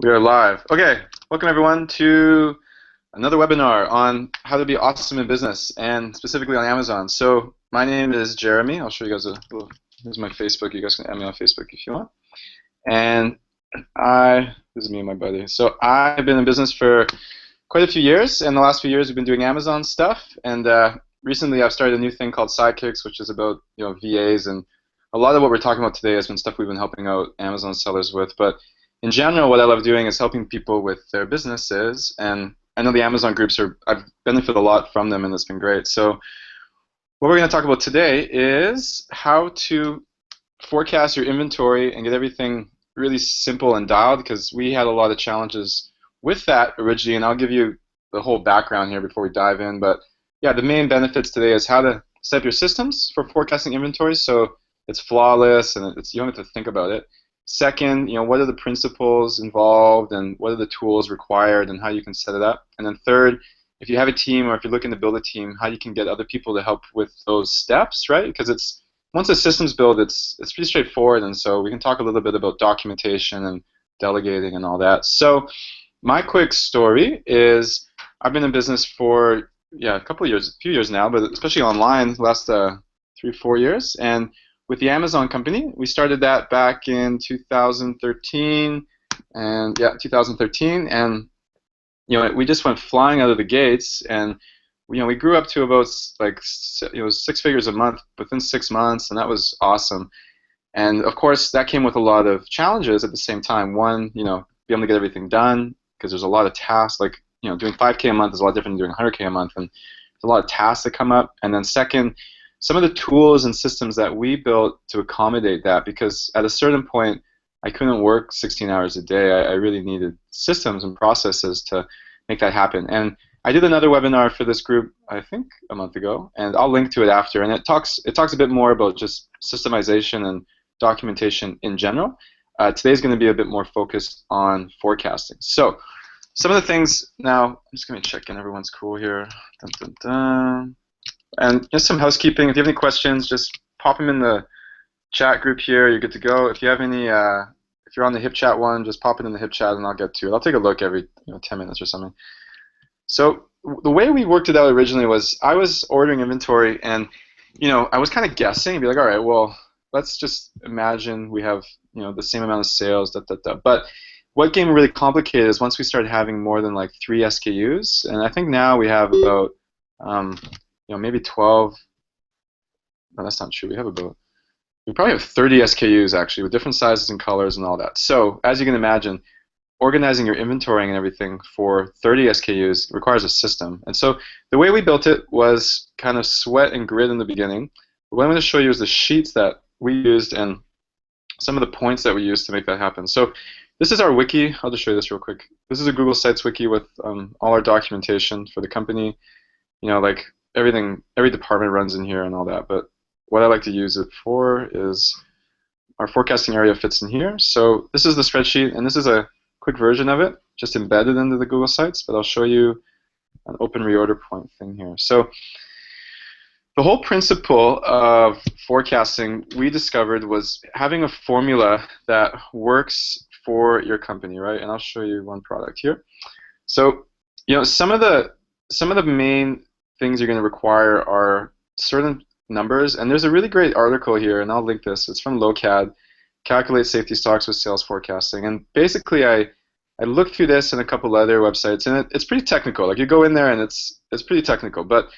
We are live. Okay, welcome everyone to another webinar on how to be awesome in business and specifically on Amazon. So my name is Jeremie. I'll show you guys a little, here's my Facebook. You guys can add me on Facebook if you want. And this is me and my buddy. So I've been in business for quite a few years, and the last few years we've been doing Amazon stuff. And recently I've started a new thing called Sidekicks, which is about VAs, and a lot of what we're talking about today has been stuff we've been helping out Amazon sellers with. But in general, what I love doing is helping people with their businesses, and I know the Amazon groups I've benefited a lot from them, and it's been great. So what we're going to talk about today is how to forecast your inventory and get everything really simple and dialed, because we had a lot of challenges with that originally, and I'll give you the whole background here before we dive in. But yeah, the main benefits today is how to set up your systems for forecasting inventory so it's flawless and you don't have to think about it. Second, what are the principles involved and what are the tools required and how you can set it up. And then third, if you have a team or if you're looking to build a team, how you can get other people to help with those steps, right? Because once the system's built, it's pretty straightforward, and so we can talk a little bit about documentation and delegating and all that. So my quick story is I've been in business for a few years now, but especially online, the last 3-4 years. And with the Amazon company, we started that back in 2013, and 2013, and we just went flying out of the gates, and we grew up to about 6 figures a month within 6 months, and that was awesome. And of course, that came with a lot of challenges at the same time. One, be able to get everything done, because there's a lot of tasks. Like doing 5K a month is a lot different than doing 100K a month, and there's a lot of tasks that come up. And then second, some of the tools and systems that we built to accommodate that, because at a certain point I couldn't work 16 hours a day. I really needed systems and processes to make that happen. And I did another webinar for this group, I think a month ago, and I'll link to it after. And it talks a bit more about just systemization and documentation in general. Today's going to be a bit more focused on forecasting. So some of the things now, I'm just going to check in everyone's cool here. Dun, dun, dun. And just some housekeeping. If you have any questions, just pop them in the chat group here. You're good to go. If you have any, if you're on the HipChat one, just pop it in the HipChat and I'll get to it. I'll take a look every 10 minutes or something. So the way we worked it out originally was I was ordering inventory, and I was kind of guessing and be like, all right, well, let's just imagine we have the same amount of sales, But what became really complicated is once we started having more than like 3 SKUs, and I think now we have about maybe 12. No, that's not true. We probably have 30 SKUs actually, with different sizes and colors and all that. So as you can imagine, organizing your inventory and everything for 30 SKUs requires a system. And so the way we built it was kind of sweat and grit in the beginning. But what I'm going to show you is the sheets that we used and some of the points that we used to make that happen. So this is our wiki. I'll just show you this real quick. This is a Google Sites wiki with all our documentation for the company. Like everything, every department runs in here and all that. But what I like to use it for is our forecasting area fits in here. So this is the spreadsheet, and this is a quick version of it, just embedded into the Google Sites, but I'll show you an open reorder point thing here. So the whole principle of forecasting we discovered was having a formula that works for your company, right? And I'll show you one product here. So some of the main things you're going to require are certain numbers, and there's a really great article here, and I'll link this. It's from LOCAD, Calculate Safety Stocks with Sales Forecasting. And basically I looked through this and a couple other websites, and it's pretty technical. Like you go in there and it's pretty technical, but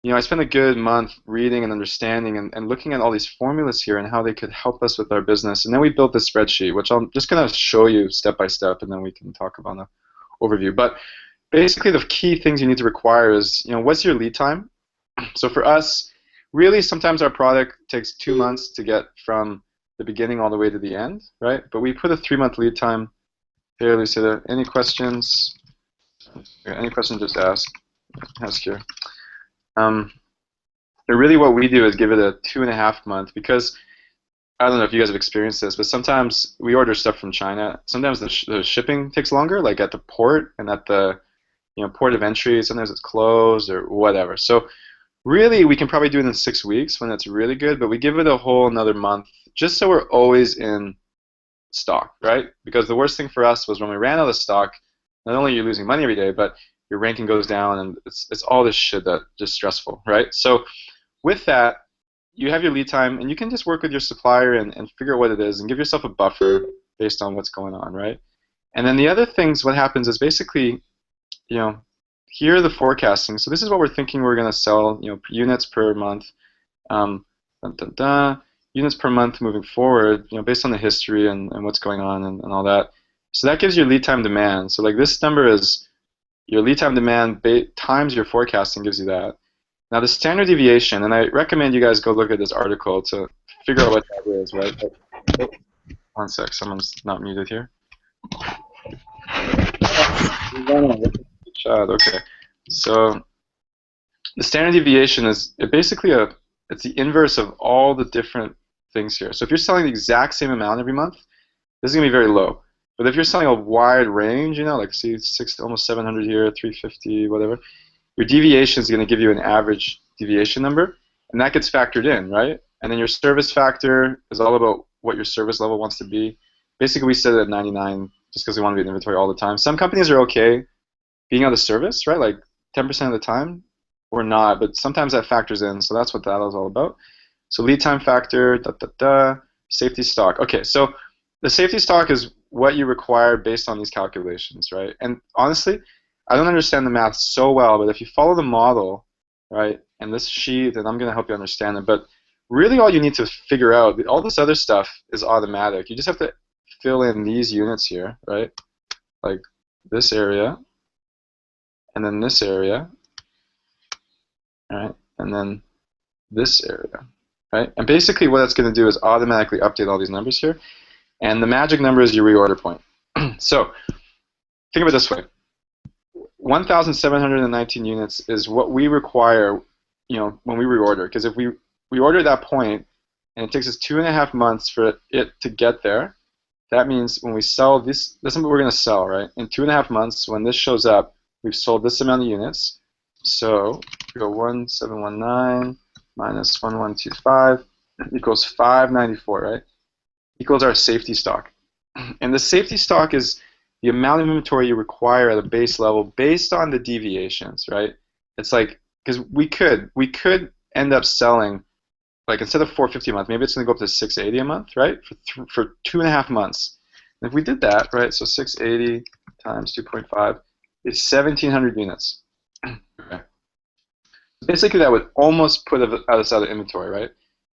I spent a good month reading and understanding and looking at all these formulas here and how they could help us with our business. And then we built this spreadsheet, which I'm just going to show you step by step, and then we can talk about the overview. But basically the key things you need to require is, what's your lead time? So for us, really sometimes our product takes 2 months to get from the beginning all the way to the end, right? But we put a 3-month lead time. Here, Lucida, any questions? Any questions, just ask here. Really what we do is give it a 2.5 month, because I don't know if you guys have experienced this, but sometimes we order stuff from China. Sometimes the shipping takes longer, like at the port and at the port of entry. Sometimes it's closed or whatever. So really, we can probably do it in 6 weeks when that's really good, but we give it a whole another month just so we're always in stock, right? Because the worst thing for us was when we ran out of stock, not only are you losing money every day, but your ranking goes down, and it's all this shit that just stressful, right? So with that, you have your lead time, and you can just work with your supplier and figure out what it is and give yourself a buffer based on what's going on, right? And then the other things, what happens is basically, here are the forecasting. So this is what we're thinking we're going to sell, units per month, dun, dun, dun, units per month moving forward, based on the history and what's going on and all that. So that gives you lead time demand. So like this number is your lead time demand times your forecasting gives you that. Now the standard deviation, and I recommend you guys go look at this article to figure out what that is, right? But, one sec, someone's not muted here. Okay, so the standard deviation is basically it's the inverse of all the different things here. So if you're selling the exact same amount every month, this is going to be very low. But if you're selling a wide range, like see almost 700 here, 350, whatever, your deviation is going to give you an average deviation number, and that gets factored in, right? And then your service factor is all about what your service level wants to be. Basically, we set it at 99 just because we want to be in inventory all the time. Some companies are okay being out of service, right? Like 10% of the time, or not, but sometimes that factors in, so that's what that is all about. So lead time factor, safety stock. Okay, so the safety stock is what you require based on these calculations, right? And honestly, I don't understand the math so well, but if you follow the model, right, and this sheet, then I'm going to help you understand it. But really all you need to figure out, all this other stuff is automatic. You just have to fill in these units here, right? Like this area, and then this area, right? And then this area, right? And basically what that's going to do is automatically update all these numbers here. And the magic number is your reorder point. So think of it this way. 1,719 units is what we require, when we reorder. Because if we reorder at that point, and it takes us 2.5 months for it to get there, that means when we sell this is what we're going to sell, right? In 2.5 months, when this shows up, we've sold this amount of units. So we go 1,719 minus 1,125 equals 594, right? Equals our safety stock. And the safety stock is the amount of inventory you require at a base level based on the deviations, right? It's like, because we could end up selling, like instead of 450 a month, maybe it's going to go up to 680 a month, right? For 2.5 months. And if we did that, right, so 680 times 2.5 is 1,700 units. Okay. Basically, that would almost put us out of inventory, right?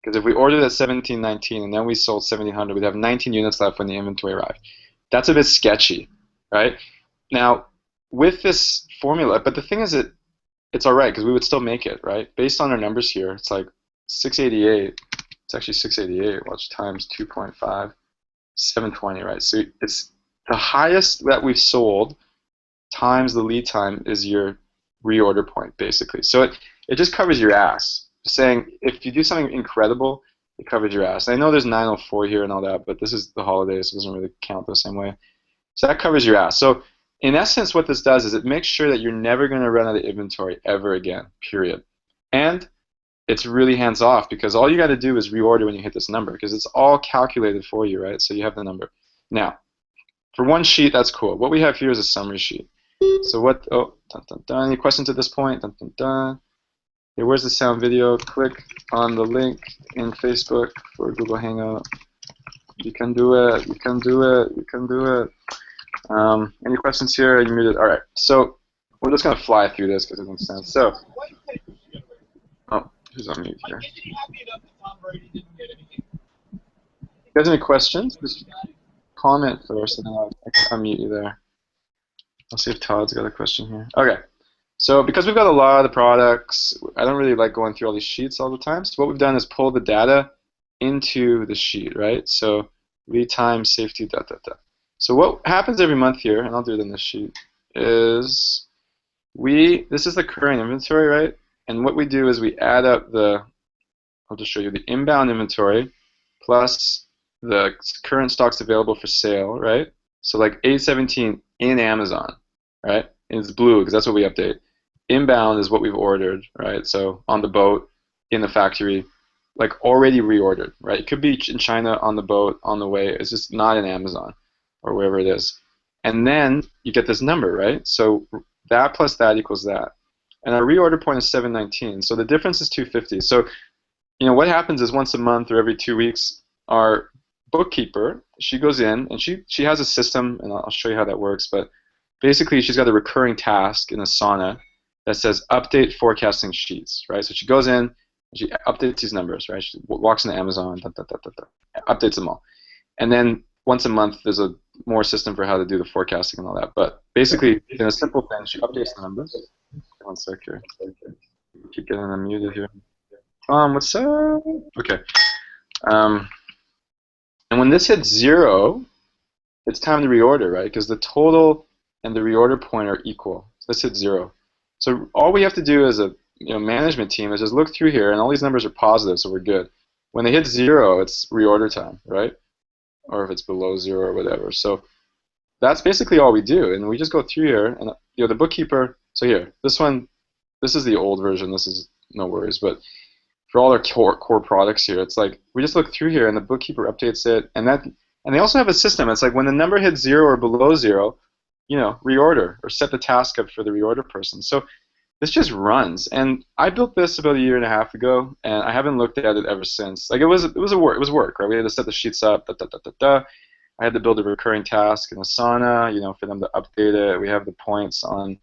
Because if we ordered at 1,719 and then we sold 1,700, we'd have 19 units left when the inventory arrived. That's a bit sketchy, right? Now, with this formula, but the thing is it's all right because we would still make it, right? Based on our numbers here, it's like 688. It's actually 688. Watch times 2.5, 720, right? So it's the highest that we've sold times the lead time is your reorder point, basically. So it just covers your ass. Saying if you do something incredible, it covers your ass. And I know there's 904 here and all that, but this is the holidays, so it doesn't really count the same way. So that covers your ass. So in essence, what this does is it makes sure that you're never going to run out of inventory ever again, period. And it's really hands-off because all you got to do is reorder when you hit this number because it's all calculated for you, right? So you have the number. Now, for one sheet, that's cool. What we have here is a summary sheet. So what, oh, dun, dun, dun. Any questions at this point? Dun, dun, dun. Okay, where's the sound video? Click on the link in Facebook for Google Hangout. You can do it. You can do it. You can do it. Any questions here? Are you muted? All right. So we're just gonna fly through this because it makes sense. So, oh, who's on mute here? You guys have any questions? Just comment first, and then I'll unmute you there. I'll see if Todd's got a question here. Okay. So because we've got a lot of products, I don't really like going through all these sheets all the time. So what we've done is pull the data into the sheet, right? So lead time, safety, So what happens every month here, and I'll do it in this sheet, is this is the current inventory, right? And what we do is we add up I'll just show you the inbound inventory plus the current stocks available for sale, right? So like 817 in Amazon, right? And it's blue because that's what we update. Inbound is what we've ordered, right? So on the boat, in the factory, like already reordered, right? It could be in China on the boat on the way. It's just not in Amazon or wherever it is. And then you get this number, right? So that plus that equals that. And our reorder point is 719. So the difference is 250. So what happens is once a month or every 2 weeks, our bookkeeper, she goes in and she has a system, and I'll show you how that works. But basically, she's got a recurring task in Asana that says update forecasting sheets, right? So she goes in and she updates these numbers, right? She walks into Amazon, updates them all, and then once a month, there's a more system for how to do the forecasting and all that. But basically, in a simple thing, she updates the numbers. One sec here. Keep getting unmuted here. What's up? Okay. And when this hits 0, it's time to reorder, right? Because the total and the reorder point are equal. So this hits 0. So all we have to do as a management team is just look through here, and all these numbers are positive, so we're good. When they hit 0, it's reorder time, right? Or if it's below 0 or whatever. So that's basically all we do, and we just go through here, and the bookkeeper. So here, this is the old version. This is no worries, but for all our core products here, it's like we just look through here, and the bookkeeper updates it, and they also have a system. It's like when the number hits 0 or below 0, reorder or set the task up for the reorder person. So this just runs, and I built this about a year and a half ago, and I haven't looked at it ever since. Like it was work, right? We had to set the sheets up, I had to build a recurring task in Asana, for them to update it. We have the points on,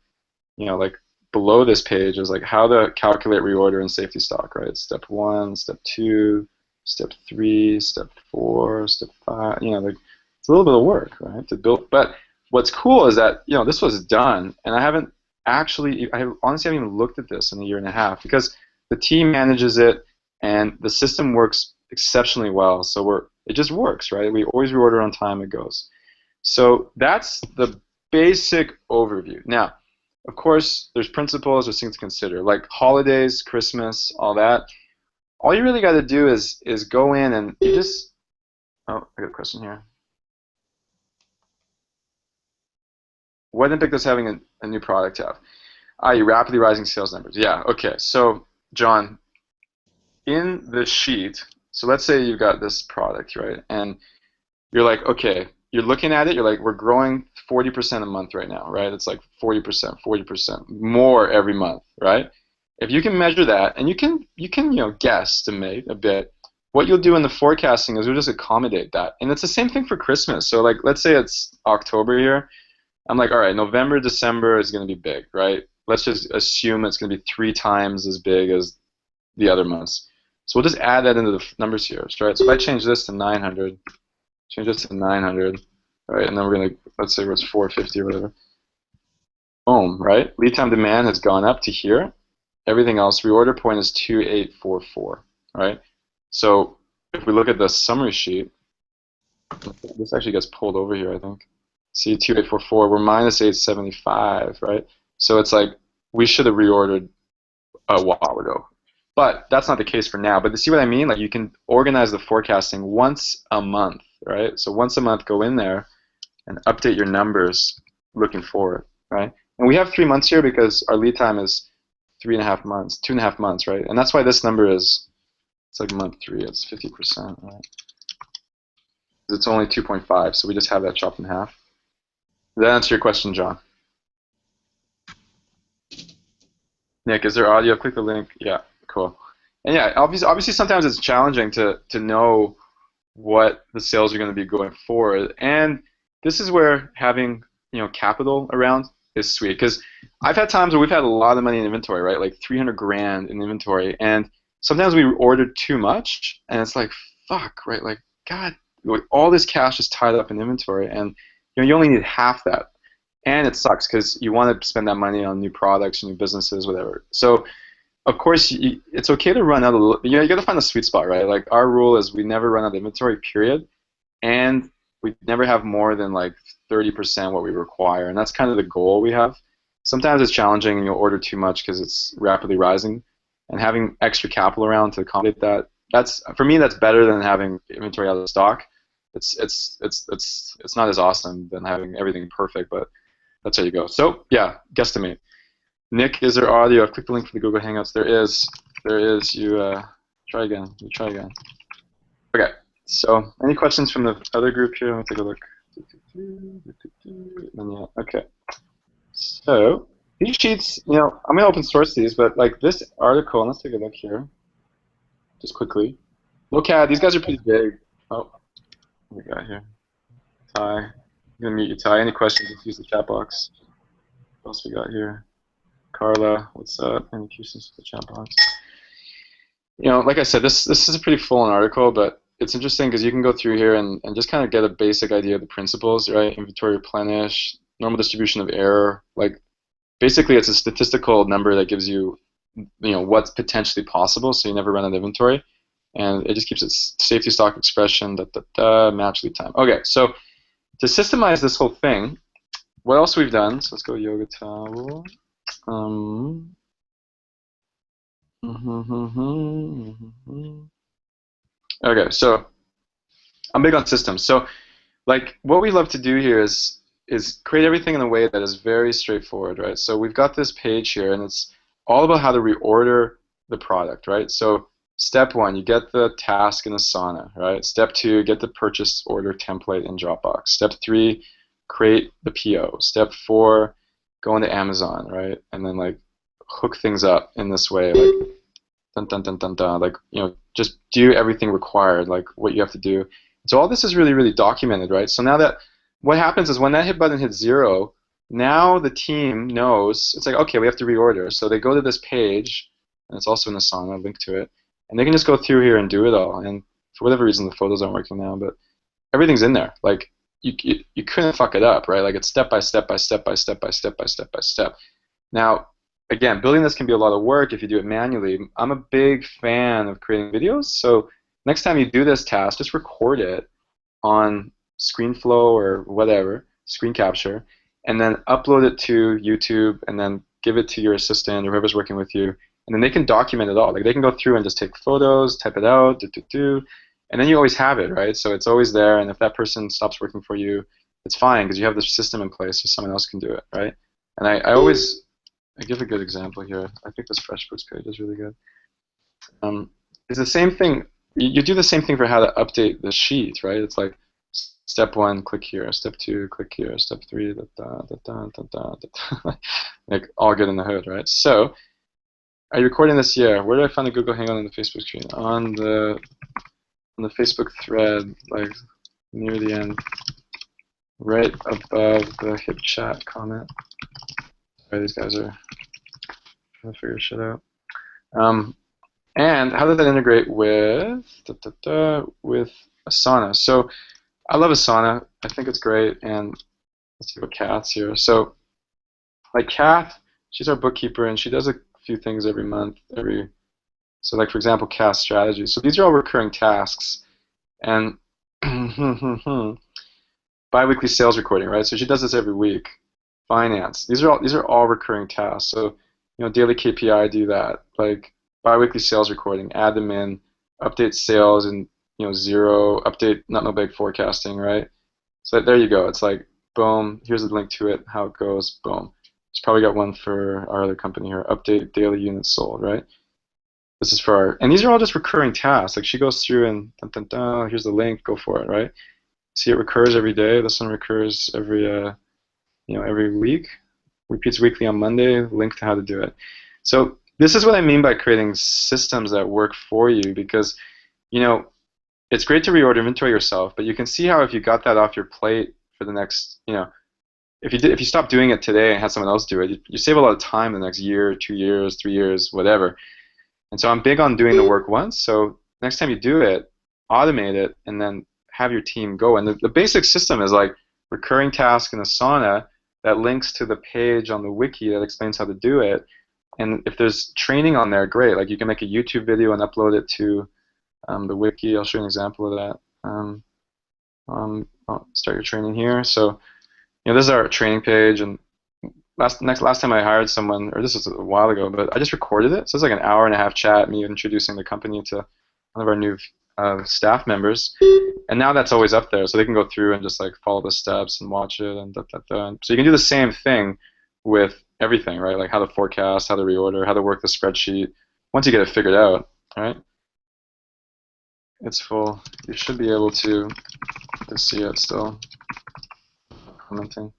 like below this page is like how to calculate reorder and safety stock, right? Step 1, step 2, step 3, step 4, step 5. Like it's a little bit of work, right, to build. But what's cool is that this was done, and I honestly haven't even looked at this in a year and a half because the team manages it, and the system works exceptionally well. So it just works, right? We always reorder on time. It goes. So that's the basic overview. Now, of course, there's principles, there's things to consider, like holidays, Christmas, all that. All you really got to do is go in and you just. Oh, I got a question here. What impact does having a new product have? I.e., rapidly rising sales numbers. Yeah. Okay. So, John, in the sheet, so let's say you've got this product, right, and you're like, okay. You're looking at it, you're like, we're growing 40% a month right now, right? It's like 40% more every month, right? If you can measure that, and you can guesstimate a bit, what you'll do in the forecasting is you'll just accommodate that. And it's the same thing for Christmas. So like, let's say it's October here. I'm like, all right, November, December is going to be big, right? Let's just assume it's going to be 3 times as big as the other months. So we'll just add that into the numbers here, right? So if I change this to 900, change this to 900, right? And then we're going to, let's say it's 450 or whatever. Boom, right? Lead time demand has gone up to here. Everything else, reorder point is 2844, right? So if we look at the summary sheet, this actually gets pulled over here, I think. See, 2844, we're minus 875, right? So it's like we should have reordered a while ago. But that's not the case for now. But to see what I mean? Like you can organize the forecasting once a month, right? So once a month, go in there and update your numbers looking forward, right? And we have 3 months here because our lead time is 3.5 months, 2.5 months, right? And that's why this number it's like month 3, it's 50%, right? It's only 2.5, so we just have that chopped in half. Does that answer your question, John? Nick, is there audio? Click the link. Yeah, cool. And yeah, obviously sometimes it's challenging to know what the sales are going to be going forward, and this is where having capital around is sweet, because I've had times where we've had a lot of money in inventory, right, like 300 grand in inventory, and sometimes we ordered too much, and it's like, fuck, right, like, God, all this cash is tied up in inventory, and you only need half that, and it sucks because you want to spend that money on new products, new businesses, whatever. So of course, it's okay to run out of, you got to find the sweet spot, right? Like our rule is we never run out of inventory, period, and we never have more than like 30% what we require, and that's kind of the goal we have. Sometimes it's challenging and you'll order too much because it's rapidly rising, and having extra capital around to accommodate that, for me, that's better than having inventory out of stock. It's not as awesome than having everything perfect, but that's how you go. So yeah, guesstimate. Nick, is there audio? I've clicked the link for the Google Hangouts. There is. You Try again. You try again. Okay. So, any questions from the other group here? Let me take a look. Okay. So, these sheets, I'm gonna open source these, but like this article, let's take a look here, just quickly. Look at these guys are pretty big. Oh, what we got here? Ty, I'm gonna mute you, Ty. Any questions? Just use the chat box. What else we got here? Carla, what's up? Any questions in the chat box? Like I said, this is a pretty full-on article, but it's interesting because you can go through here and just kind of get a basic idea of the principles, right? Inventory replenish, normal distribution of error. Like basically, it's a statistical number that gives you, what's potentially possible, so you never run out of inventory, and it just keeps it safety stock expression, match lead time. Okay, so to systemize this whole thing, what else we've done? So let's go yoga towel. Okay, so I'm big on systems. So, like, what we love to do here is create everything in a way that is very straightforward, right? So we've got this page here, and it's all about how to reorder the product, right? So step 1, you get the task in Asana, right? Step 2, get the purchase order template in Dropbox. Step 3, create the PO. Step 4, go into Amazon, right? And then like hook things up in this way, like dun dun dun dun dun, like just do everything required, like what you have to do. So all this is really, really documented, right? So now that what happens is when that hit button hits 0, now the team knows it's like, okay, we have to reorder. So they go to this page, and it's also in Asana, I'll link to it, and they can just go through here and do it all. And for whatever reason, the photos aren't working now, but everything's in there. Like you couldn't fuck it up, right? Like it's step by step by step by step by step by step by step. Now, again, building this can be a lot of work if you do it manually. I'm a big fan of creating videos, so next time you do this task, just record it on ScreenFlow or whatever, screen capture, and then upload it to YouTube, and then give it to your assistant or whoever's working with you, and then they can document it all. Like they can go through and just take photos, type it out, and then you always have it, right? So it's always there, and if that person stops working for you, it's fine because you have the system in place so someone else can do it, right? And I give a good example here. I think this FreshBooks page is really good. It's the same thing. You do the same thing for how to update the sheet, right? It's like step 1, click here. Step 2, click here. Step 3, like all good in the hood, right? So, are you recording this? Yeah. Where did I find the Google Hangout on the Facebook screen? On the Facebook thread, like near the end, right above the hip chat comment. Sorry, these guys are trying to figure shit out. And how does that integrate with with Asana? So I love Asana. I think it's great. And let's see what Kath's here. So like Kath, she's our bookkeeper, and she does a few things every month. So like for example, Kath's strategy. So these are all recurring tasks, and bi-weekly sales recording, right? So she does this every week. Finance. These are all recurring tasks. So daily KPI, do that. Like bi-weekly sales recording, add them in, update sales, and 0, update not no big forecasting, right? So there you go. It's like boom. Here's the link to it. How it goes. Boom. It's probably got one for our other company here. Update daily units sold, right? This is for our, and these are all just recurring tasks. Like she goes through and dun, dun, dun, here's the link. Go for it, right? See, it recurs every day. This one recurs every week, repeats weekly on Monday, link to how to do it. So this is what I mean by creating systems that work for you, because it's great to reorder inventory yourself, but you can see how if you got that off your plate for the next, if you stop doing it today and had someone else do it, you save a lot of time the next year, 2 years, 3 years, whatever. And so I'm big on doing the work once, so next time you do it, automate it, and then have your team go. And the basic system is like recurring task in Asana that links to the page on the wiki that explains how to do it. And if there's training on there, great. Like you can make a YouTube video and upload it to the wiki. I'll show you an example of that. I'll start your training here. So this is our training page. And last time I hired someone, or this was a while ago, but I just recorded it. So it's like an hour-and-a-half chat, me introducing the company to one of our new staff members. And now that's always up there, so they can go through and just like follow the steps and watch it and So you can do the same thing with everything, right? Like how to forecast, how to reorder, how to work the spreadsheet. Once you get it figured out, right? It's full. You should be able to see it still. Commenting.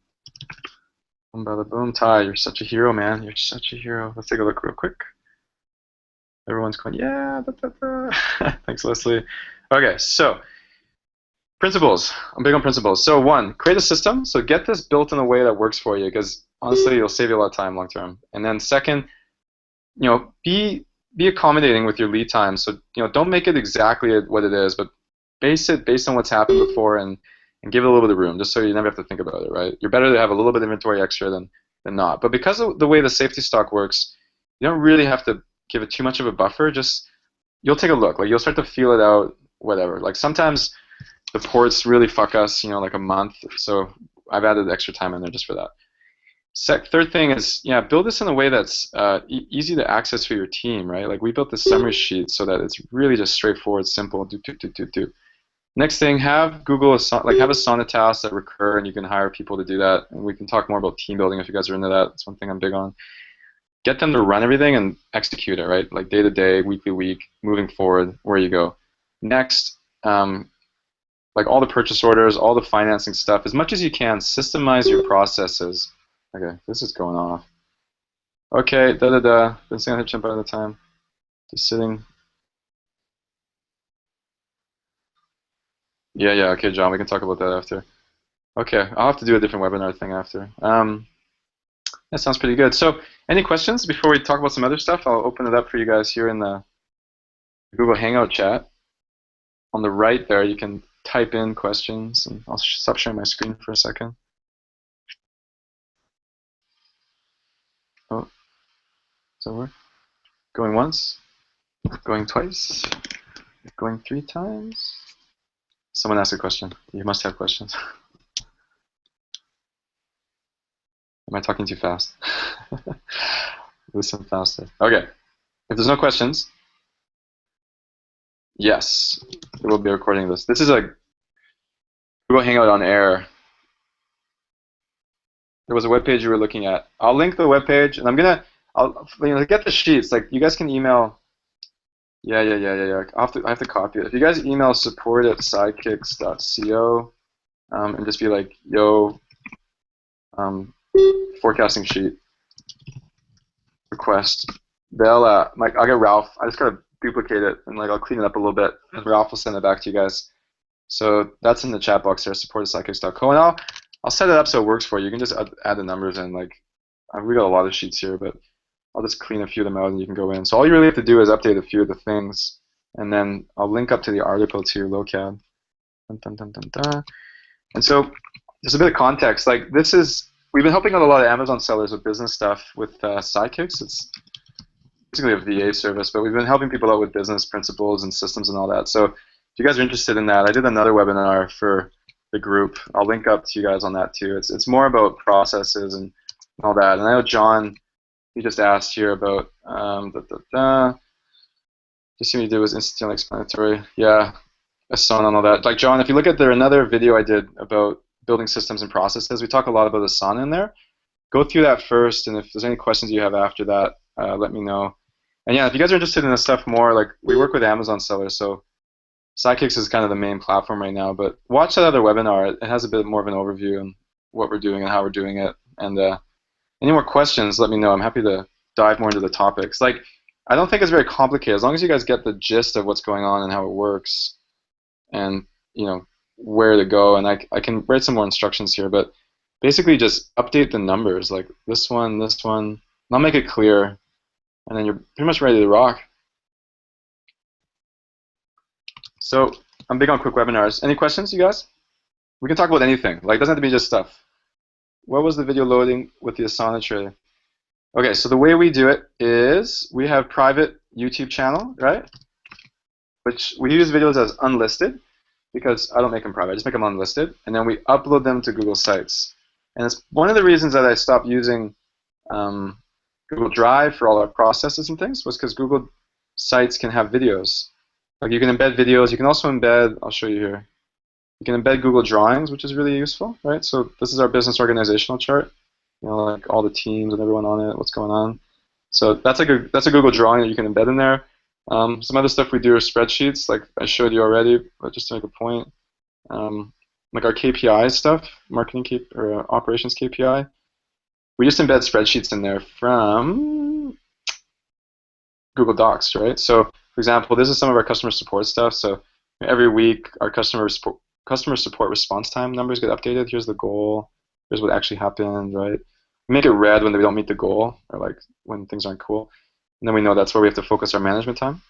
Boom, bada boom. Ty, you're such a hero, man. You're such a hero. Let's take a look real quick. Everyone's going, yeah. Da, da, da. Thanks, Leslie. Okay, so principles. I'm big on principles. So one, create a system. So get this built in a way that works for you, because honestly, it'll save you a lot of time long term. And then second, be accommodating with your lead time. So don't make it exactly what it is, but base it based on what's happened before, and give it a little bit of room, just so you never have to think about it, right? You're better to have a little bit of inventory extra than not. But because of the way the safety stock works, you don't really have to give it too much of a buffer. Just you'll take a look, like you'll start to feel it out, whatever. Like sometimes the ports really fuck us, like a month. So I've added extra time in there just for that. Third thing is, build this in a way that's easy to access for your team, right? Like we built this summary sheet so that it's really just straightforward, simple. Do. Next thing, have Google have Asana tasks that recur, and you can hire people to do that. And we can talk more about team building if you guys are into that. That's one thing I'm big on. Get them to run everything and execute it, right? Like day to day, week, moving forward, where you go. Next, like all the purchase orders, all the financing stuff, as much as you can, systemize your processes. Okay, this is going off. Okay, Been saying I jump out of the time. Just sitting. Yeah, okay, John, we can talk about that after. Okay, I'll have to do a different webinar thing after. That sounds pretty good. So, any questions before we talk about some other stuff? I'll open it up for you guys here in the Google Hangout chat. On the right there, you can type in questions, and I'll stop sharing my screen for a second. Oh, does that work? Going once? Going twice? Going 3 times? Someone asked a question. You must have questions. Am I talking too fast? Listen faster. Okay. If there's no questions, yes, we will be recording this. This is a Google Hangout on air. There was a web page you were looking at. I'll link the web page, and I'll get the sheets. Like you guys can email. Yeah. I have to copy it. If you guys email support@sidekicks.co, and just be like, yo, forecasting sheet request. I'll get Ralph. I just gotta duplicate it, and I'll clean it up a little bit, and Ralph will send it back to you guys. So that's in the chat box there, support@sidekicks.co, and I'll set it up so it works for you. You can just add the numbers in. We got a lot of sheets here, but I'll just clean a few of them out, and you can go in. So all you really have to do is update a few of the things, and then I'll link up to the article to locad. And so just a bit of context. We've been helping out a lot of Amazon sellers with business stuff with Sidekicks. It's basically a VA service, but we've been helping people out with business principles and systems and all that. So if you guys are interested in that, I did another webinar for the group. I'll link up to you guys on that too. It's more about processes and all that. And I know John, he just asked here about just seemed to do was instantly explanatory. Yeah, Asana and all that. Like John, if you look at another video I did about building systems and processes, we talk a lot about Asana in there. Go through that first, and if there's any questions you have after that, let me know. And yeah, if you guys are interested in this stuff more, we work with Amazon sellers, so Sidekicks is kind of the main platform right now. But watch that other webinar. It has a bit more of an overview on what we're doing and how we're doing it. And any more questions, let me know. I'm happy to dive more into the topics. I don't think it's very complicated. As long as you guys get the gist of what's going on and how it works, and where to go. And I can write some more instructions here, but basically just update the numbers, like this one, and I'll make it clear, and then you're pretty much ready to rock. So I'm big on quick webinars. Any questions, you guys? We can talk about anything. It doesn't have to be just stuff. What was the video loading with the Asana tray? Okay, so the way we do it is we have private YouTube channel, right? Which we use videos as unlisted because I don't make them private. I just make them unlisted, and then we upload them to Google Sites. And it's one of the reasons that I stopped using Google Drive for all our processes and things was because Google Sites can have videos. You can embed videos. You can also embed, I'll show you here. You can embed Google Drawings, which is really useful, right? So this is our business organizational chart. All the teams and everyone on it, what's going on. So that's a Google Drawing that you can embed in there. Some other stuff we do are spreadsheets, like I showed you already, but just to make a point. Um, like our KPI stuff, marketing or operations KPI, we just embed spreadsheets in there from Google Docs, right? So, for example, this is some of our customer support stuff. So every week, our customer support response time numbers get updated. Here's the goal. Here's what actually happened, right? We make it red when we don't meet the goal, or like when things aren't cool, and then we know that's where we have to focus our management time.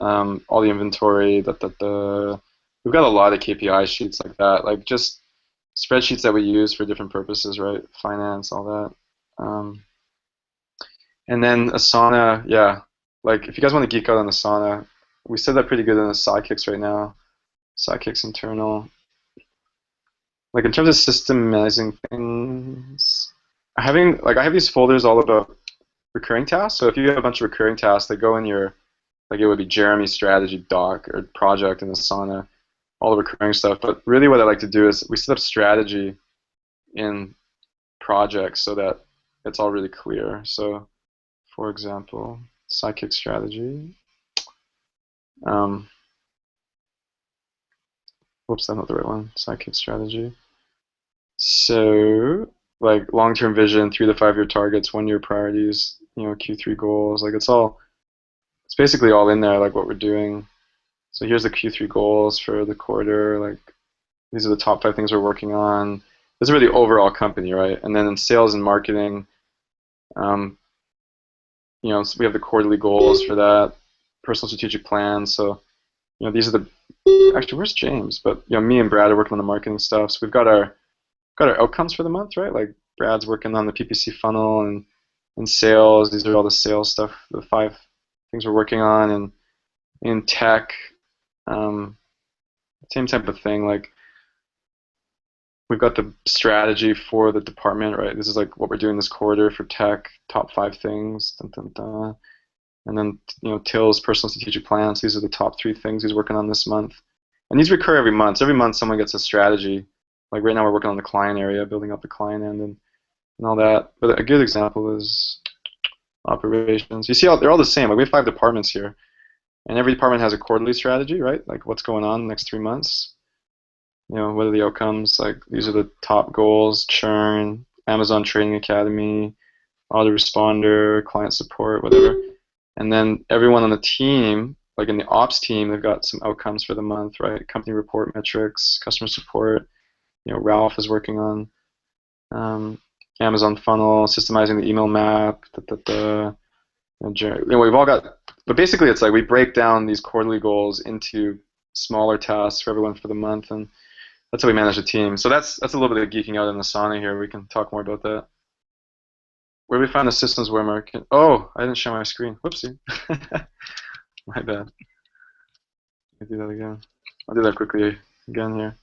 All the inventory, we've got a lot of KPI sheets like that, like just spreadsheets that we use for different purposes, right? Finance, all that. And then Asana, yeah. Like if you guys want to geek out on Asana, we set that pretty good in the Sidekicks right now. Sidekicks internal. Like in terms of systemizing things, I have these folders all about recurring tasks. So if you have a bunch of recurring tasks, they go in your, like it would be Jeremie strategy doc or project in Asana, all the recurring stuff. But really what I like to do is we set up strategy in projects so that it's all really clear. So for example, Sidekick strategy. Whoops, that's not the right one. Sidekick strategy. So like long-term vision, 3 to 5 year targets, 1 year priorities, Q3 goals. Like it's basically all in there, like what we're doing. So here's the Q3 goals for the quarter. Like these are the top 5 things we're working on. This is really the overall company, right? And then in sales and marketing, so we have the quarterly goals for that, personal strategic plans. So these are the actually where's James? But me and Brad are working on the marketing stuff. So we've got our outcomes for the month, right? Like Brad's working on the PPC funnel and sales. These are all the sales stuff, the 5 things we're working on, and in tech, same type of thing. Like we've got the strategy for the department, right? This is like what we're doing this quarter for tech, top 5 things, dun, dun, dun. And then Till's personal strategic plans. These are the top 3 things he's working on this month, and these recur every month. So every month someone gets a strategy. Like right now we're working on the client area, building up the client end and all that. But a good example is operations. You see how they're all the same. Like we have 5 departments here, and every department has a quarterly strategy, right? Like what's going on the next 3 months. What are the outcomes? Like these are the top goals: churn, Amazon Training Academy, autoresponder, client support, whatever. And then everyone on the team, like in the ops team, they've got some outcomes for the month, right? Company report metrics, customer support. Ralph is working on Amazon funnel, systemizing the email map. We've all got, but basically it's like we break down these quarterly goals into smaller tasks for everyone for the month, and that's how we manage the team. So that's a little bit of geeking out in the sauna here. We can talk more about that. Where do we find the systems where market? Oh, I didn't share my screen. Whoopsie. My bad. Let me do that again. I'll do that quickly again here.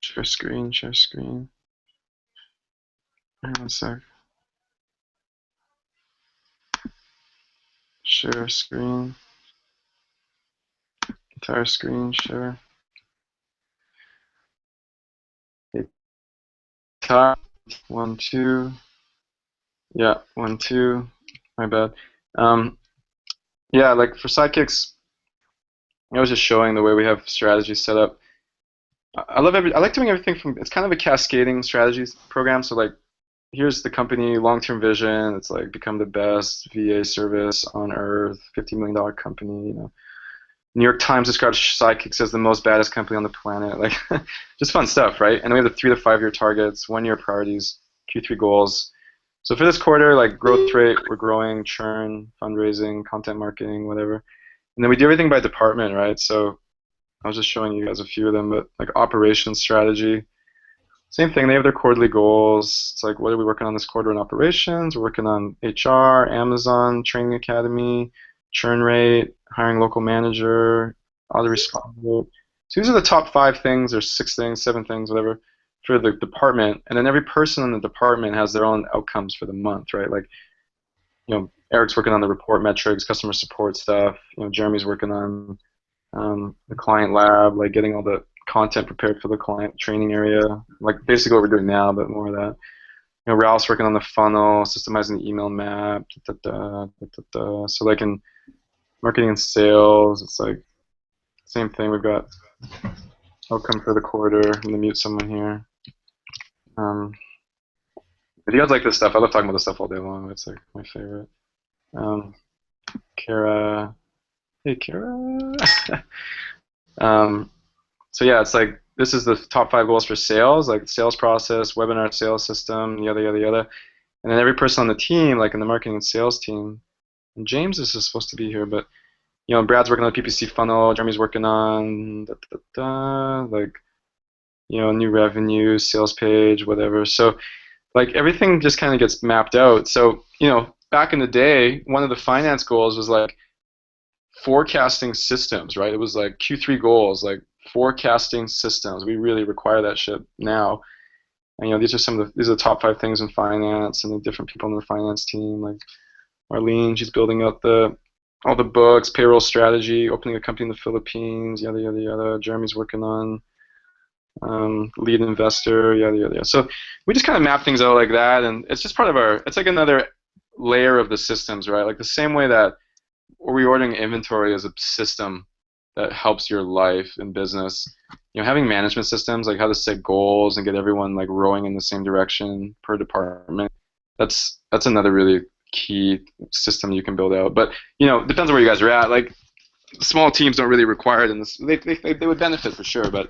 Share screen, share screen. Hang on a sec. Share screen. Entire screen, share. Top 1, 2. Yeah, 1, 2. My bad. Yeah, like for Sidekicks, I was just showing the way we have strategy set up. I like doing everything from, it's kind of a cascading strategies program. So like, here's the company long-term vision. It's like become the best VA service on earth, $50 million company. New York Times describes Sidekicks as the most baddest company on the planet. Like, just fun stuff, right? And then we have the 3 to 5 year targets, 1 year priorities, Q3 goals. So for this quarter, like growth rate, we're growing, churn, fundraising, content marketing, whatever. And then we do everything by department, right? So I was just showing you guys a few of them, but like operations strategy, same thing. They have their quarterly goals. It's like, what are we working on this quarter in operations? We're working on HR, Amazon Training Academy, churn rate, hiring local manager, autoresponder. So these are the top 5 things, or 6 things, 7 things, whatever, for the department. And then every person in the department has their own outcomes for the month, right? Like, Eric's working on the report metrics, customer support stuff. Jeremie's working on the client lab, like getting all the content prepared for the client training area, like basically what we're doing now, but more of that. Ralph's working on the funnel, systemizing the email map. So like in marketing and sales, it's like same thing. We've got outcome for the quarter. I'm gonna mute someone here. If you guys like this stuff, I love talking about this stuff all day long. It's like my favorite. Kara, hey Kara. So yeah, it's like this is the top 5 goals for sales, like sales process, webinar sales system, yada yada yada. And then every person on the team, like in the marketing and sales team, and James is supposed to be here, but Brad's working on the PPC funnel, Jeremie's working on like new revenue, sales page, whatever. So like everything just kind of gets mapped out. So back in the day, one of the finance goals was like forecasting systems, right? It was like Q3 goals, like forecasting systems. We really require that shit now. And these are the top 5 things in finance, and the different people on the finance team, like Marlene, she's building out all the books, payroll strategy, opening a company in the Philippines, yada yada yada. Jeremie's working on lead investor, yada yada yada. So we just kind of map things out like that, and it's just part of it's like another layer of the systems, right? Like the same way that reordering inventory is a system that helps your life in business. Having management systems, like how to set goals and get everyone like rowing in the same direction per department, that's another really key system you can build out. But depends on where you guys are at. Like small teams don't really require it in this. They would benefit for sure, but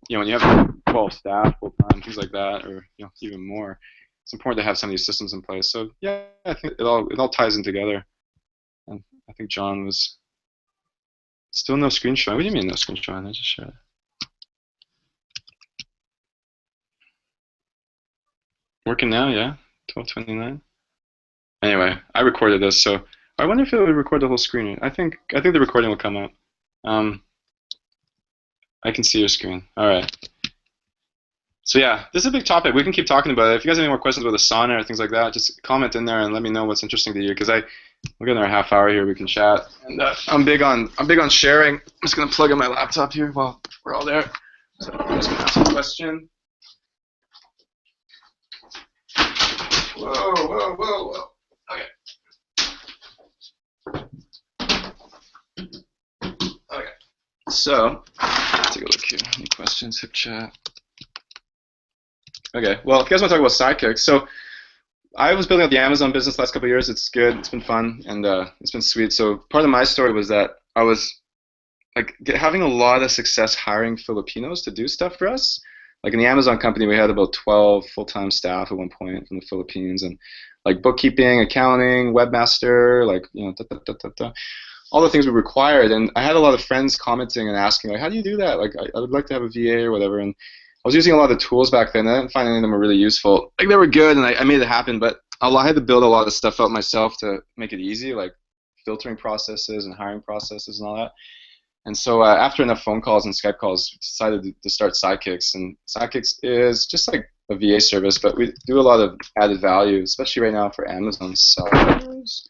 when you have 12 staff full time, things like that, or even more, it's important to have some of these systems in place. So yeah, I think it all ties in together. And I think John was still no screenshot. What do you mean no screenshot? I just shared it. Working now, yeah. 12:29. Anyway, I recorded this, so I wonder if it would record the whole screen. I think the recording will come up. I can see your screen. All right. So yeah, this is a big topic. We can keep talking about it. If you guys have any more questions about the sauna or things like that, just comment in there and let me know what's interesting to you. Because we're getting our half hour here. We can chat. And I'm big on sharing. I'm just gonna plug in my laptop here while we're all there. So I'm just gonna ask a question. Whoa. Okay. So let's take a look here. Any questions? Hip chat. Okay, well, if you guys want to talk about Sidekicks, so I was building up the Amazon business the last couple of years. It's good. It's been fun, and it's been sweet. So part of my story was that I was like having a lot of success hiring Filipinos to do stuff for us. Like in the Amazon company, we had about 12 full-time staff at one point from the Philippines, and like bookkeeping, accounting, webmaster, like all the things we required. And I had a lot of friends commenting and asking, like, how do you do that? Like, I would like to have a VA or whatever. And I was using a lot of the tools back then. I didn't find any of them were really useful. Like they were good, and I made it happen, but I had to build a lot of stuff out myself to make it easy, like filtering processes and hiring processes and all that. And so after enough phone calls and Skype calls, we decided to start Sidekicks. And Sidekicks is just like a VA service, but we do a lot of added value, especially right now for Amazon sellers.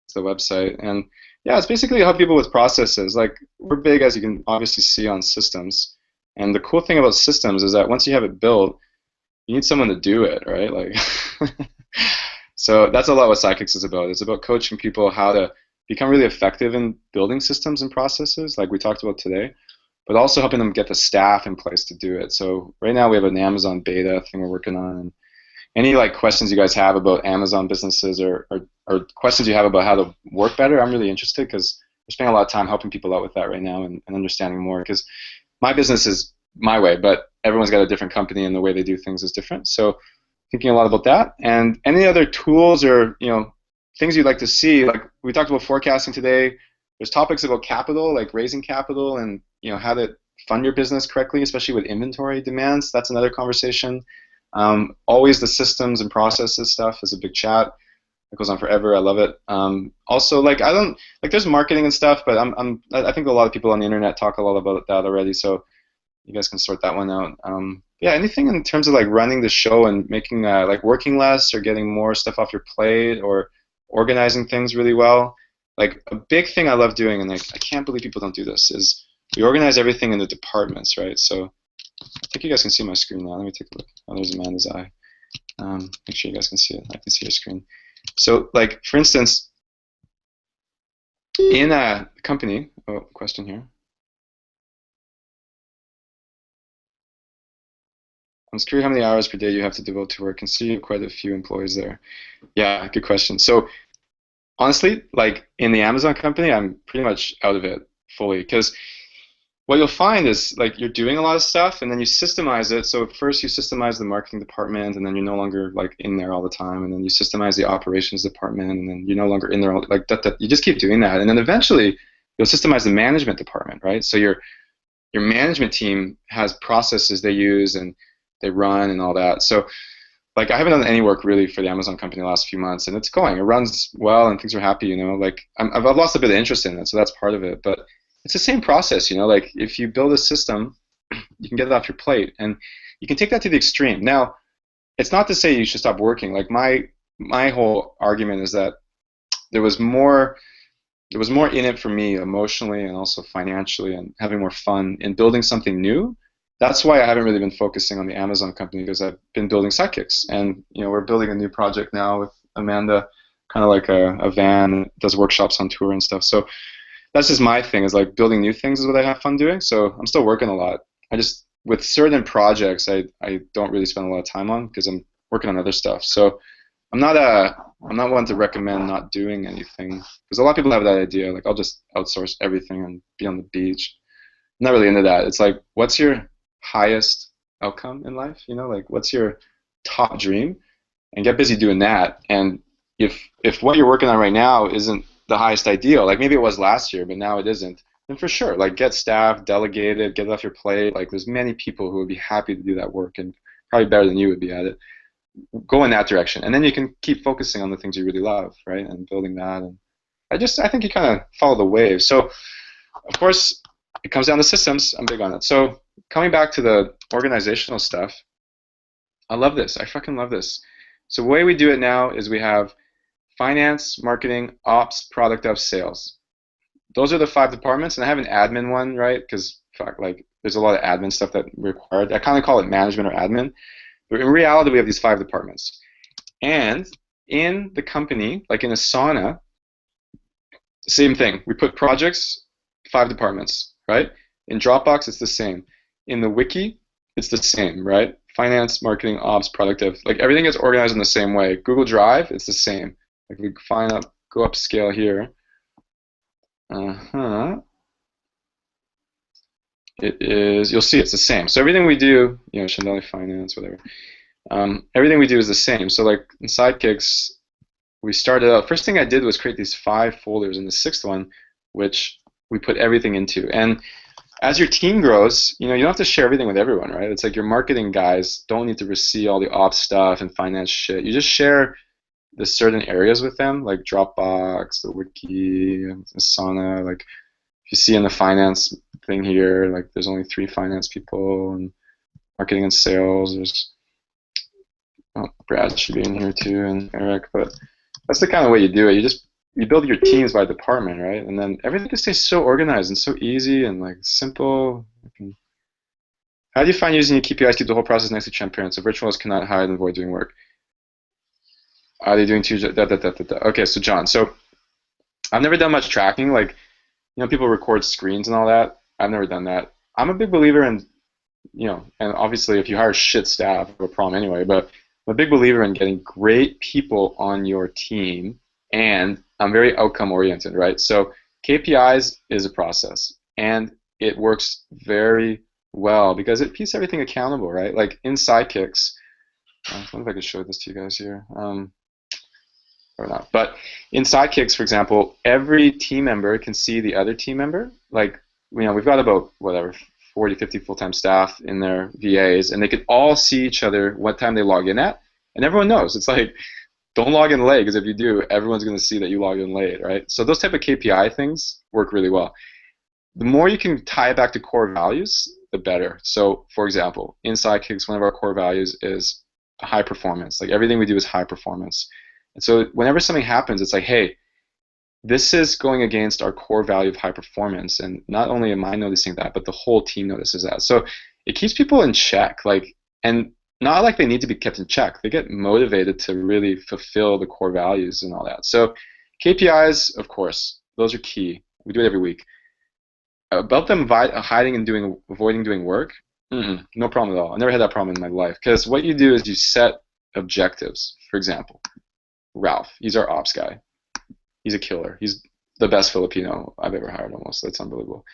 It's the website. And yeah, it's basically help people with processes. Like we're big, as you can obviously see, on systems. And the cool thing about systems is that once you have it built, you need someone to do it, right? Like, so that's a lot what Sidekicks is about. It's about coaching people how to become really effective in building systems and processes, like we talked about today, but also helping them get the staff in place to do it. So right now we have an Amazon beta thing we're working on. And any like questions you guys have about Amazon businesses or questions you have about how to work better, I'm really interested because we're spending a lot of time helping people out with that right now and understanding more. Because my business is my way, but everyone's got a different company and the way they do things is different. So thinking a lot about that. And any other tools or things you'd like to see, like we talked about forecasting today. There's topics about capital, like raising capital and how to fund your business correctly, especially with inventory demands. That's another conversation. Always the systems and processes stuff is a big chat. It goes on forever. I love it. Also, like there's marketing and stuff, but I think a lot of people on the internet talk a lot about that already. So you guys can sort that one out. Yeah, anything in terms of like running the show and making like working less or getting more stuff off your plate or organizing things really well. Like a big thing I love doing, and I can't believe people don't do this, is we organize everything in the departments, right? So I think you guys can see my screen now. Let me take a look. Oh, there's Amanda's eye. Make sure you guys can see it. I can see your screen. So, like, for instance, in a company, oh, question here. I'm just curious how many hours per day you have to devote to work. I can see quite a few employees there. Yeah, good question. So, honestly, like in the Amazon company, I'm pretty much out of it fully because what you'll find is like you're doing a lot of stuff and then you systemize it. So first you systemize the marketing department and then you're no longer like in there all the time, and then you systemize the operations department and then you're no longer in there all, like that. You just keep doing that, and then eventually you'll systemize the management department, right? So your management team has processes they use and they run and all that. So like I haven't done any work really for the Amazon company the last few months, and it's going. It runs well, and things are happy. You know, like I've lost a bit of interest in it, so that's part of it. But it's the same process. You know, like if you build a system, you can get it off your plate, and you can take that to the extreme. Now, it's not to say you should stop working. Like my whole argument is that there was more in it for me emotionally and also financially, and having more fun in building something new. That's why I haven't really been focusing on the Amazon company, because I've been building Sidekicks, and you know we're building a new project now with Amanda, kind of like a van that does workshops on tour and stuff. So that's just my thing, is like building new things is what I have fun doing. So I'm still working a lot. I just, with certain projects, I don't really spend a lot of time on because I'm working on other stuff. So I'm not one to recommend not doing anything, because a lot of people have that idea, like I'll just outsource everything and be on the beach. I'm not really into that. It's like, what's your highest outcome in life? You know, like what's your top dream, and get busy doing that. And if what you're working on right now isn't the highest ideal, like maybe it was last year but now it isn't, then for sure, like get staff, delegate it, get it off your plate. Like there's many people who would be happy to do that work, and probably better than you would be at it. Go in that direction, and then you can keep focusing on the things you really love, right, and building that. And I think you kind of follow the wave. So of course it comes down to systems. I'm big on it. So coming back to the organizational stuff, I love this. I fucking love this. So the way we do it now is we have finance, marketing, ops, product dev, sales. Those are the 5 departments, and I have an admin one, right? Because like there's a lot of admin stuff that required. I kind of call it management or admin, but in reality we have these 5 departments. And in the company, like in Asana, same thing. We put projects, 5 departments, right? In Dropbox, it's the same. In the wiki, it's the same, right? Finance, marketing, ops, product dev. Like everything gets organized in the same way. Google Drive, it's the same. Like we go upscale here. It is, you'll see it's the same. So everything we do, you know, Chandelier Finance, whatever. Everything we do is the same. So like in Sidekicks, we started out, first thing I did was create these 5 folders, and the 6th one, which we put everything into. And as your team grows, you know, you don't have to share everything with everyone, right? It's like your marketing guys don't need to see all the ops stuff and finance shit. You just share the certain areas with them, like Dropbox, the wiki, Asana. Like if you see in the finance thing here, like there's only 3 finance people, and marketing and sales, there's, oh, Brad should be in here too, and Eric. But that's the kind of way you do it. You build your teams by department, right? And then everything just stays so organized and so easy and like simple. How do you find using your KPIs to keep the whole process nicely transparent so virtuals cannot hide and avoid doing work? Are they doing Okay, so John, so I've never done much tracking. Like, you know, people record screens and all that. I've never done that. I'm a big believer in, you know, and obviously if you hire shit staff, you have a problem anyway, but I'm a big believer in getting great people on your team, and I'm very outcome oriented, right? So KPIs is a process, and it works very well because it keeps everything accountable, right? Like in Sidekicks, I wonder if I could show this to you guys here. Or not. But in Sidekicks, for example, every team member can see the other team member. Like, you know, we've got about, whatever, 40, 50 full-time staff in their VAs, and they can all see each other what time they log in at, and everyone knows. It's like, don't log in late, because if you do, everyone's going to see that you log in late, right? So those type of KPI things work really well. The more you can tie it back to core values, the better. So, for example, in Sidekicks, one of our core values is high performance. Like, everything we do is high performance. And so whenever something happens, it's like, hey, this is going against our core value of high performance. And not only am I noticing that, but the whole team notices that. So it keeps people in check. Like, and not like they need to be kept in check. They get motivated to really fulfill the core values and all that. So KPIs, of course, those are key. We do it every week. About them hiding and avoiding doing work, no problem at all. I never had that problem in my life. Because what you do is you set objectives. For example, Ralph, he's our ops guy. He's a killer. He's the best Filipino I've ever hired almost. That's unbelievable.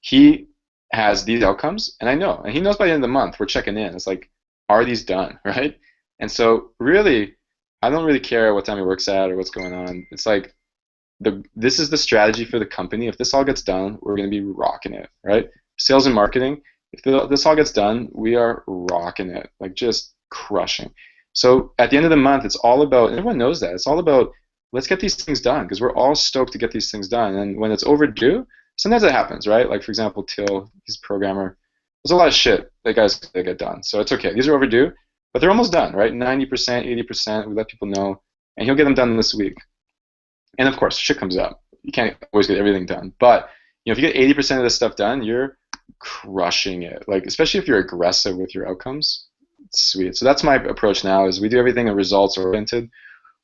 He has these outcomes, and I know. And he knows by the end of the month we're checking in. It's like, are these done, right? And so really, I don't really care what time he works at or what's going on. It's like, this is the strategy for the company. If this all gets done, we're going to be rocking it, right? Sales and marketing, if this all gets done, we are rocking it, like just crushing. So at the end of the month, it's all about, and everyone knows that, it's all about, let's get these things done, because we're all stoked to get these things done. And when it's overdue, sometimes it happens, right? Like, for example, Till, he's a programmer. There's a lot of shit that guys that get done. So it's okay. These are overdue, but they're almost done, right? 90%, 80%, we let people know, and he'll get them done this week. And of course, shit comes up. You can't always get everything done. But if you get 80% of this stuff done, you're crushing it. Like, especially if you're aggressive with your outcomes, it's sweet. So that's my approach now, is we do everything in results-oriented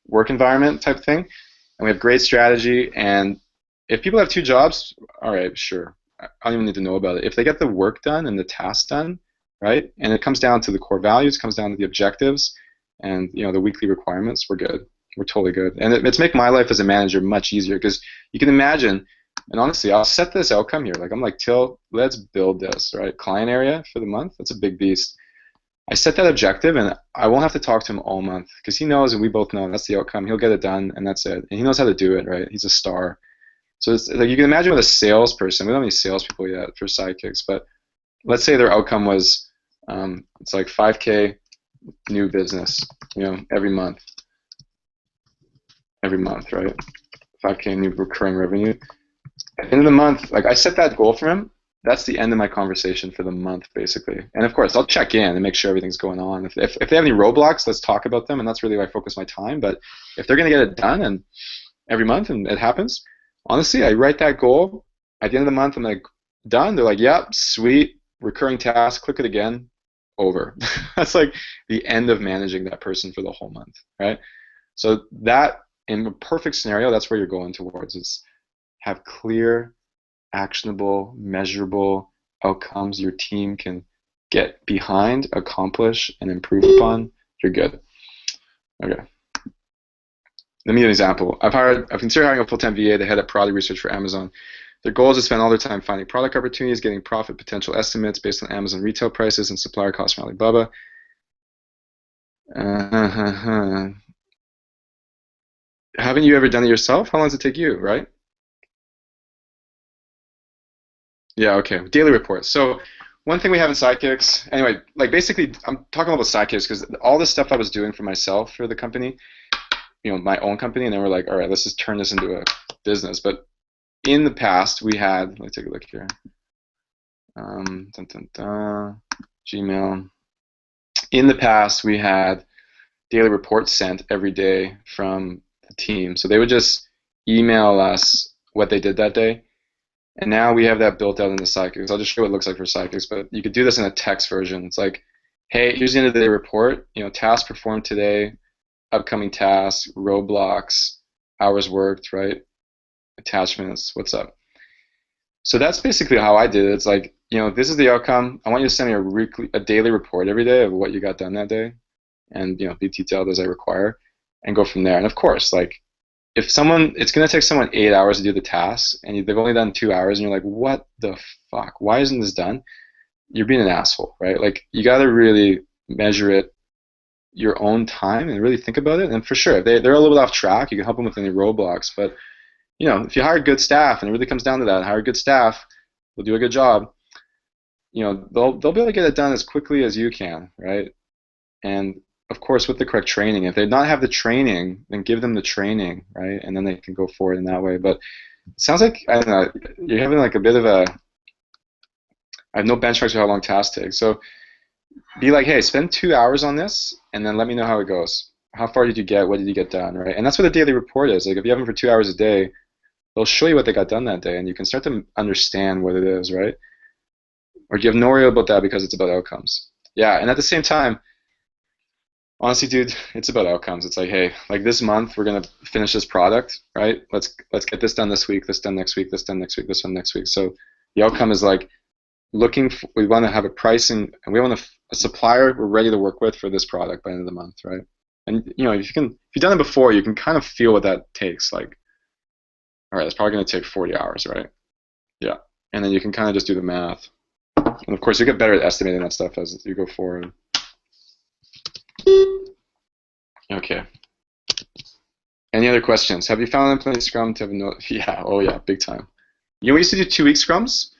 work environment type thing. And we have great strategy. And if people have 2 jobs, all right, sure. I don't even need to know about it. If they get the work done and the task done, right, and it comes down to the core values, comes down to the objectives, and the weekly requirements, we're good. We're totally good. And it's make my life as a manager much easier, because you can imagine, and honestly, I'll set this outcome here. Like, I'm like, Till, let's build this, right? Client area for the month, that's a big beast. I set that objective, and I won't have to talk to him all month, because he knows, and we both know, that's the outcome. He'll get it done, and that's it. And he knows how to do it, right? He's a star. So it's like, you can imagine with a salesperson, we don't have any salespeople yet for Sidekicks, but let's say their outcome was, it's like 5K new business, every month. Every month, right? 5K new recurring revenue. At the end of the month, like, I set that goal for him. That's the end of my conversation for the month, basically. And of course, I'll check in and make sure everything's going on. If they have any roadblocks, let's talk about them, and that's really where I focus my time. But if they're going to get it done and every month, and it happens, honestly, I write that goal. At the end of the month, I'm like, done. They're like, yep, sweet, recurring task, click it again, over. That's like the end of managing that person for the whole month, right? So that, in a perfect scenario, that's where you're going towards, is have clear, actionable, measurable outcomes your team can get behind, accomplish, and improve upon. You're good. Okay. Let me give an example. I've considered hiring a full-time VA to head up product research for Amazon. Their goal is to spend all their time finding product opportunities, getting profit potential estimates based on Amazon retail prices and supplier costs from Alibaba. Haven't you ever done it yourself? How long does it take you, right? Yeah, okay. Daily reports. So one thing we have in Sidekicks, anyway, like, basically, I'm talking about Sidekicks because all the stuff I was doing for myself for the company, my own company, and then we're like, all right, let's just turn this into a business. But in the past, we had, let me take a look here. Gmail. In the past, we had daily reports sent every day from the team. So they would just email us what they did that day. And now we have that built out in the Sidekicks. I'll just show you what it looks like for Sidekicks, but you could do this in a text version. It's like, hey, here's the end of the day report. Task performed today, upcoming tasks, roadblocks, hours worked, right? Attachments, what's up? So that's basically how I did it. It's like, this is the outcome. I want you to send me a daily report every day of what you got done that day, and be detailed as I require, and go from there. And of course, like, if it's going to take someone 8 hours to do the task, and they've only done 2 hours, and you're like, what the fuck? Why isn't this done? You're being an asshole, right? Like, you got to really measure it your own time and really think about it. And for sure, if they're a little bit off track, you can help them with any roadblocks. But if you hire good staff, and it really comes down to that, hire good staff, they'll do a good job. They'll be able to get it done as quickly as you can, right? And of course, with the correct training. If they not have the training, then give them the training, right? And then they can go forward in that way. But it sounds like, I don't know, you're having like a bit of a, I have no benchmarks for how long tasks take. So be like, hey, spend 2 hours on this, and then let me know how it goes. How far did you get? What did you get done, right? And that's what a daily report is. Like, if you have them for 2 hours a day, they'll show you what they got done that day, and you can start to understand what it is, right? Or do you have no worry about that because it's about outcomes? Yeah, and at the same time, Honestly, dude, it's about outcomes. It's like, hey, like this month we're gonna finish this product, right? Let's get this done this week, this done next week, this done next week, this one next week. So the outcome is like we want to have a pricing, and we want a supplier we're ready to work with for this product by the end of the month, right? And if you've done it before, you can kind of feel what that takes. Like, all right, it's probably gonna take 40 hours, right? Yeah, and then you can kind of just do the math, and of course you get better at estimating that stuff as you go forward. Okay. Any other questions? Have you found plenty Scrum to have no? Yeah. Oh yeah, big time. We used to do 2 week scrums.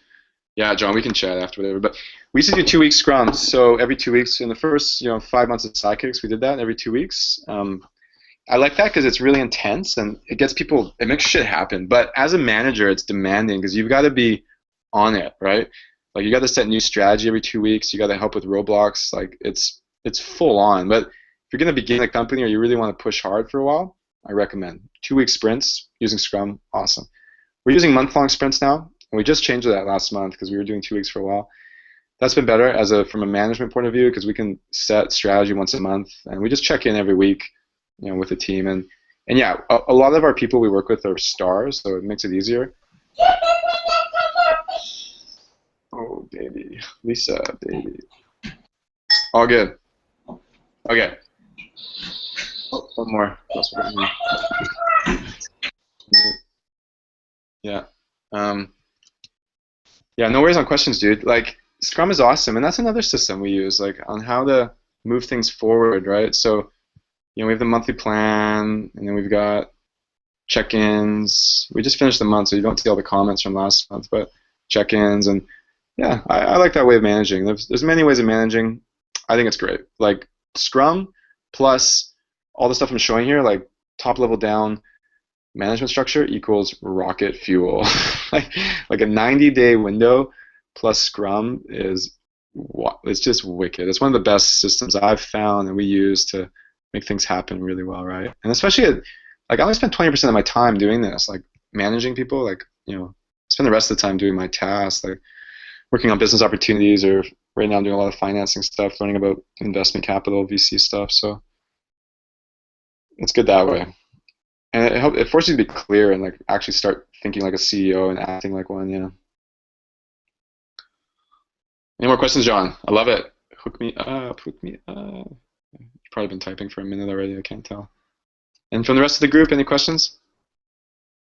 Yeah, John, we can chat after whatever. But we used to do 2 week scrums. So every 2 weeks in the first 5 months of Sidekicks, we did that every 2 weeks. I like that because it's really intense and it gets people. It makes shit happen. But as a manager, it's demanding because you've got to be on it, right? Like you got to set new strategy every 2 weeks. You got to help with roadblocks. Like it's full on. But if you're going to begin a company or you really want to push hard for a while, I recommend 2 week sprints using Scrum. Awesome. We're using month-long sprints now, and we just changed that last month because we were doing 2 weeks for a while. That's been better from a management point of view because we can set strategy once a month, and we just check in every week, with the team. And yeah, a lot of our people we work with are stars, so it makes it easier. Oh, baby. Lisa, baby. All good. Okay. Oh, one more. Yeah. Yeah, no worries on questions, dude. Like, Scrum is awesome, and that's another system we use, like, on how to move things forward, right? So, we have the monthly plan, and then we've got check-ins. We just finished the month, so you don't see all the comments from last month, but check-ins, and yeah, I like that way of managing. There's many ways of managing. I think it's great. Like, Scrum plus all the stuff I'm showing here, like top level down management structure equals rocket fuel. like a 90-day window plus Scrum it's just wicked. It's one of the best systems I've found and we use to make things happen really well, right? And especially like I only spend 20% of my time doing this, like managing people, like spend the rest of the time doing my tasks, like working on business opportunities, or right now I'm doing a lot of financing stuff, learning about investment capital, VC stuff. So it's good that way, and it forces you to be clear and like actually start thinking like a CEO and acting like one. Yeah. Any more questions, John? I love it. Hook me up. Hook me up. You've probably been typing for a minute already. I can't tell. And from the rest of the group, any questions?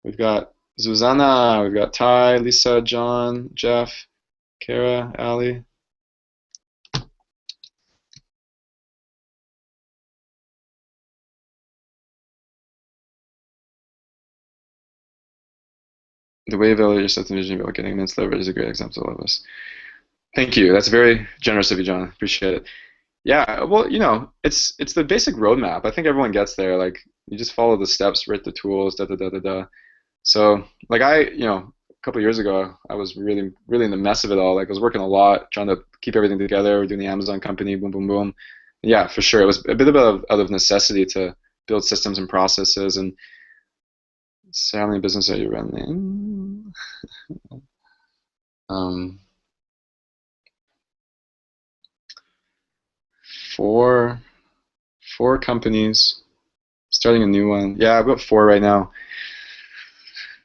We've got Zuzana. We've got Ty, Lisa, John, Jeff, Kara, Ali. The way of elevator set the vision about getting immense leverage is a great example of this. Thank you. That's very generous of you, John. Appreciate it. Yeah, well, it's the basic roadmap. I think everyone gets there. Like, you just follow the steps, write the tools, da da da da da. So, like a couple of years ago, I was really, really in the mess of it all. Like, I was working a lot, trying to keep everything together, doing the Amazon company, boom, boom, boom. Yeah, for sure. It was a bit out of necessity to build systems and processes. And so how many businesses are you running? Four companies, starting a new one. Yeah, I've got 4 right now.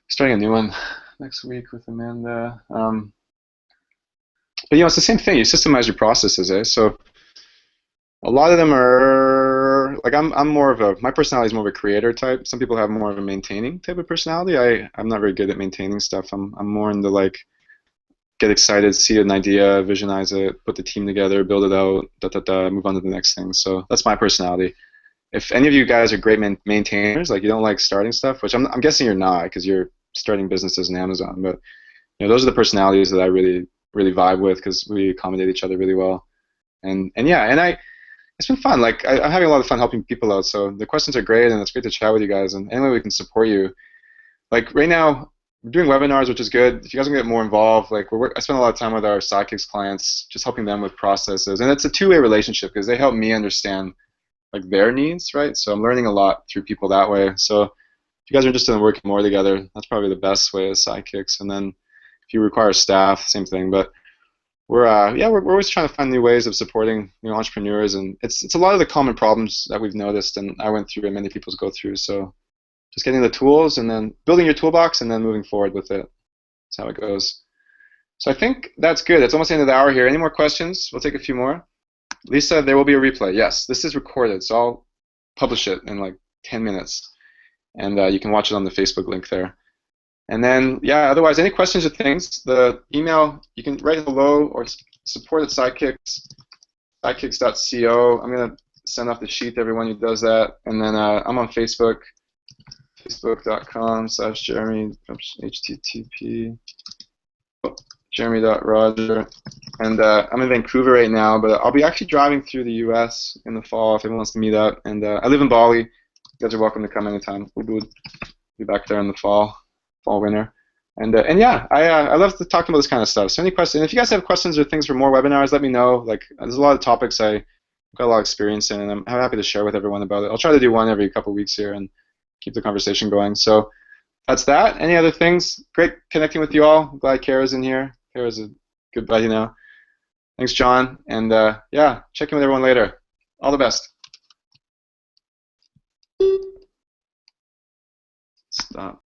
Starting a new one next week with Amanda. But it's the same thing. You systemize your processes, eh? So a lot of them are like I'm more of my personality is more of a creator type. Some people have more of a maintaining type of personality. I'm not very good at maintaining stuff. I'm more into like get excited, see an idea, visionize it, put the team together, build it out, move on to the next thing. So that's my personality. If any of you guys are great maintainers, like you don't like starting stuff, which I'm guessing you're not because you're starting businesses in Amazon, but those are the personalities that I really really vibe with because we accommodate each other really well. And it's been fun. Like I'm having a lot of fun helping people out. So the questions are great, and it's great to chat with you guys. And any way we can support you. Like right now, we're doing webinars, which is good. If you guys want to get more involved, like I spend a lot of time with our Sidekicks clients, just helping them with processes, and it's a two-way relationship because they help me understand like their needs, right? So I'm learning a lot through people that way. So if you guys are interested in working more together, that's probably the best way as Sidekicks. And then if you require staff, same thing. But we're always trying to find new ways of supporting entrepreneurs, and it's a lot of the common problems that we've noticed, and I went through, and many people go through. So just getting the tools, and then building your toolbox, and then moving forward with it. That's how it goes. So I think that's good. It's almost the end of the hour here. Any more questions? We'll take a few more. Lisa, there will be a replay. Yes, this is recorded, so I'll publish it in like 10 minutes, and you can watch it on the Facebook link there. And then, yeah, otherwise, any questions or things, the email, you can write hello or support at Sidekicks, sidekicks.co. I'm going to send off the sheet to everyone who does that. And then I'm on Facebook, facebook.com/Jeremie, http, jeremie.roger. And I'm in Vancouver right now, but I'll be actually driving through the US in the fall if anyone wants to meet up. And I live in Bali. You guys are welcome to come anytime. We'll be back there in the fall, winter. And yeah, I love to talk about this kind of stuff. So any questions? If you guys have questions or things for more webinars, let me know. Like, there's a lot of topics I've got a lot of experience in, and I'm happy to share with everyone about it. I'll try to do one every couple of weeks here and keep the conversation going. So that's that. Any other things? Great connecting with you all. I'm glad Kara's in here. Kara's a good buddy now. Thanks, John. And yeah, check in with everyone later. All the best. Stop.